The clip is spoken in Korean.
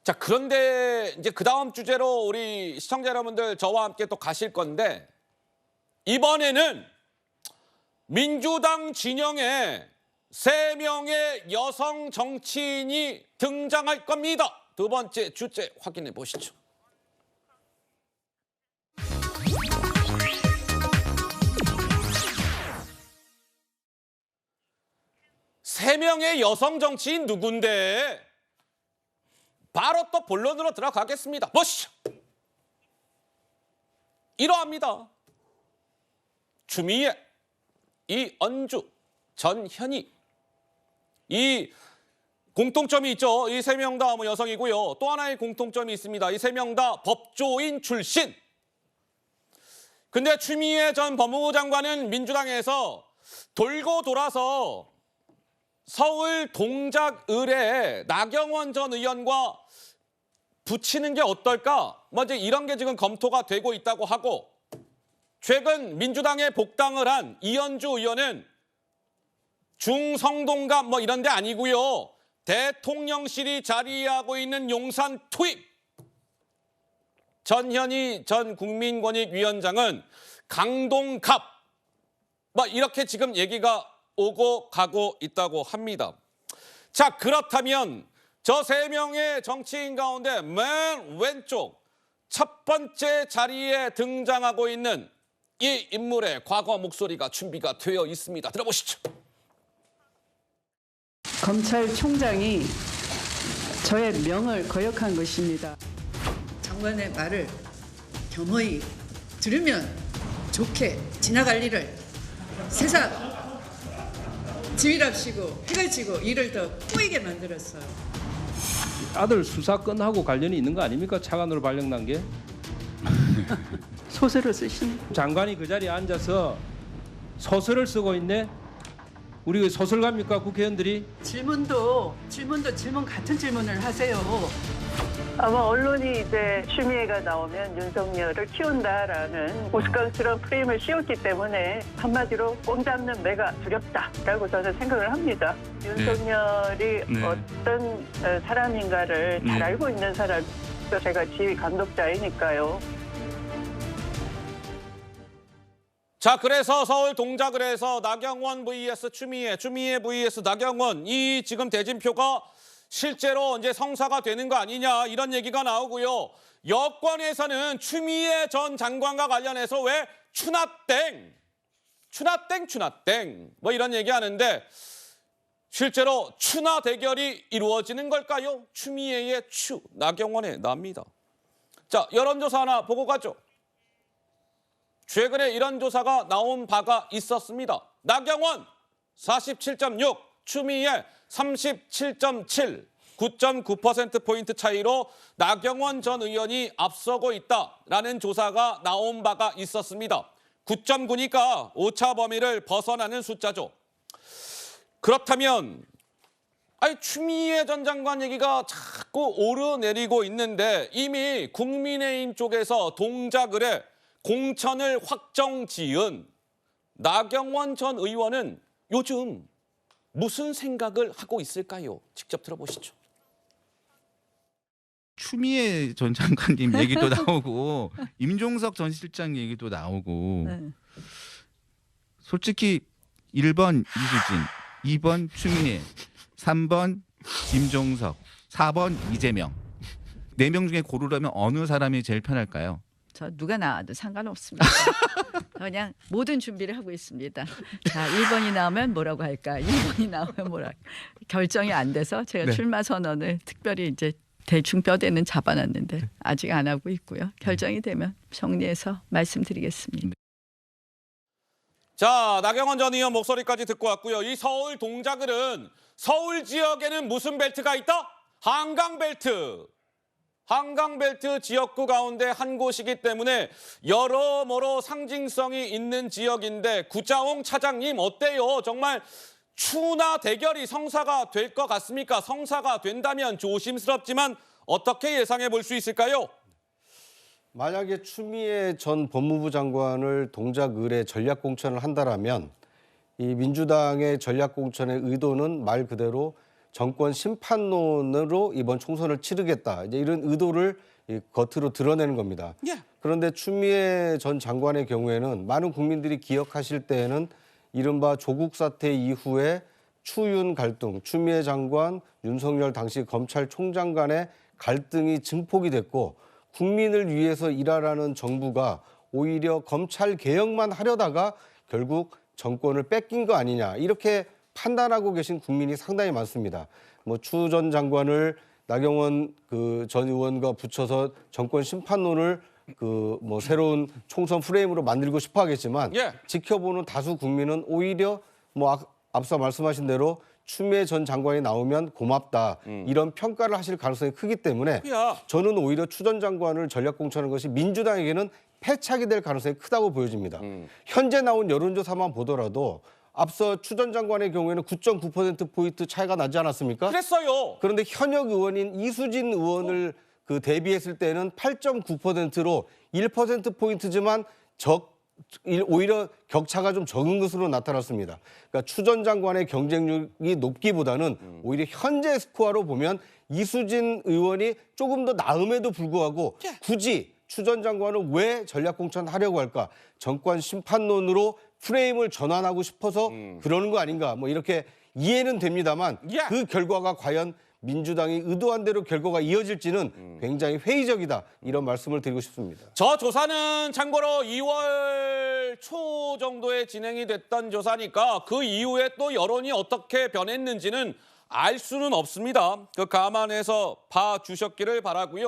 자, 그런데 이제 그 다음 주제로 우리 시청자 여러분들 저와 함께 또 가실 건데, 이번에는 민주당 진영에 3명의 여성 정치인이 등장할 겁니다. 두 번째 주제 확인해 보시죠. 세 명의 여성 정치인 누군데? 바로 또 본론으로 들어가겠습니다. 보시죠. 이러합니다. 추미애, 이언주, 전현희. 이 공통점이 있죠. 이 세 명 다 여성이고요. 또 하나의 공통점이 있습니다. 이 세 명 다 법조인 출신. 근데 추미애 전 법무부 장관은 민주당에서 돌고 돌아서 서울 동작 의뢰에 나경원 전 의원과 붙이는 게 어떨까? 이제 이런 게 지금 검토가 되고 있다고 하고, 최근 민주당에 복당을 한 이현주 의원은 중성동갑 이런 데 아니고요. 대통령실이 자리하고 있는 용산 투입. 전현희 전 국민권익위원장은 강동갑. 이렇게 지금 얘기가 오고 가고 있다고 합니다. 자, 그렇다면 저 3명의 정치인 가운데 맨 왼쪽 첫 번째 자리에 등장하고 있는 이 인물의 과거 목소리가 준비가 되어 있습니다. 들어보시죠. 검찰총장이 저의 명을 거역한 것입니다. 장관의 말을 겸허히 들으면 좋게 지나갈 일을 세상 지휘랍시고 해가지고 일을 더 꼬이게 만들었어요. 아들 수사 건하고 관련이 있는 거 아닙니까? 차관으로 발령난 게. 소설을 쓰신 장관이 그 자리에 앉아서 소설을 쓰고 있네. 우리 소설가입니까, 국회의원들이? 질문도 질문 같은 질문을 하세요. 아마 언론이 이제 추미애가 나오면 윤석열을 키운다라는 우스꽝스러운 프레임을 씌웠기 때문에 한마디로 꼼 잡는 매가 두렵다라고 저는 생각을 합니다. 윤석열이 어떤 사람인가를 잘 알고 있는 사람, 제가 지휘 감독자이니까요. 자, 그래서 서울 동작을해서 나경원 vs 추미애, 추미애 vs 나경원, 이 지금 대진표가 실제로 이제 성사가 되는 거 아니냐, 이런 얘기가 나오고요. 여권에서는 추미애 전 장관과 관련해서 왜 추나땡 이런 얘기하는데, 실제로 추나 대결이 이루어지는 걸까요? 추미애의 추, 나경원의 나입니다. 자, 여론조사 하나 보고 가죠. 최근에 이런 조사가 나온 바가 있었습니다. 나경원 47.6, 추미애 37.7, 9.9%포인트 차이로 나경원 전 의원이 앞서고 있다라는 조사가 나온 바가 있었습니다. 9.9니까 오차 범위를 벗어나는 숫자죠. 그렇다면 추미애 전 장관 얘기가 자꾸 오르내리고 있는데, 이미 국민의힘 쪽에서 동작을해 공천을 확정 지은 나경원 전 의원은 요즘 무슨 생각을 하고 있을까요? 직접 들어보시죠. 추미애 전 장관님 얘기도 나오고 임종석 전 실장 얘기도 나오고, 솔직히 1번 이수진, 2번 추미애, 3번 임종석, 4번 이재명, 4명 중에 고르라면 어느 사람이 제일 편할까요? 저 누가 나와도 상관없습니다. 그냥 모든 준비를 하고 있습니다. 자, 1번이 나오면 뭐라고 할까? 2번이 나오면 뭐라 할까? 결정이 안 돼서 제가 출마 선언을 특별히 이제 대충 뼈대는 잡아놨는데 아직 안 하고 있고요. 결정이 되면 정리해서 말씀드리겠습니다. 자, 나경원 전 의원 목소리까지 듣고 왔고요. 이 서울 동작을은 서울 지역에는 무슨 벨트가 있다? 한강벨트. 한강벨트 지역구 가운데 한 곳이기 때문에 여러모로 상징성이 있는 지역인데, 구자홍 차장님 어때요? 정말 추나 대결이 성사가 될 것 같습니까? 성사가 된다면 조심스럽지만 어떻게 예상해 볼 수 있을까요? 만약에 추미애 전 법무부 장관을 동작 의뢰 전략 공천을 한다라면 이 민주당의 전략 공천의 의도는 말 그대로 정권 심판론으로 이번 총선을 치르겠다. 이제 이런 의도를 겉으로 드러내는 겁니다. 예. 그런데 추미애 전 장관의 경우에는 많은 국민들이 기억하실 때에는 이른바 조국 사태 이후에 추윤 갈등, 추미애 장관, 윤석열 당시 검찰총장 간의 갈등이 증폭이 됐고 국민을 위해서 일하라는 정부가 오히려 검찰 개혁만 하려다가 결국 정권을 뺏긴 거 아니냐 이렇게 판단하고 계신 국민이 상당히 많습니다. 뭐 추 전 장관을 나경원 그 전 의원과 붙여서 정권 심판론을 그 뭐 새로운 총선 프레임으로 만들고 싶어 하겠지만 예. 지켜보는 다수 국민은 오히려 뭐 앞서 말씀하신 대로 추미애 전 장관이 나오면 고맙다 이런 평가를 하실 가능성이 크기 때문에 야. 저는 오히려 추 전 장관을 전략 공천하는 것이 민주당에게는 패착이 될 가능성이 크다고 보여집니다. 현재 나온 여론조사만 보더라도 앞서 추 전 장관의 경우에는 9.9%포인트 차이가 나지 않았습니까? 그랬어요. 그런데 현역 의원인 이수진 의원을 그 대비했을 때는 8.9%로 1%포인트지만 오히려 격차가 좀 적은 것으로 나타났습니다. 그러니까 추 전 장관의 경쟁력이 높기보다는 오히려 현재 스코어로 보면 이수진 의원이 조금 더 나음에도 불구하고 굳이 추 전 장관을 왜 전략 공천하려고 할까? 정권 심판론으로 프레임을 전환하고 싶어서 그러는 거 아닌가? 뭐 이렇게 이해는 됩니다만 그 결과가 과연 민주당이 의도한 대로 결과가 이어질지는 굉장히 회의적이다. 이런 말씀을 드리고 싶습니다. 저 조사는 참고로 2월 초 정도에 진행이 됐던 조사니까 그 이후에 또 여론이 어떻게 변했는지는 알 수는 없습니다. 그 감안해서 봐주셨기를 바라고요.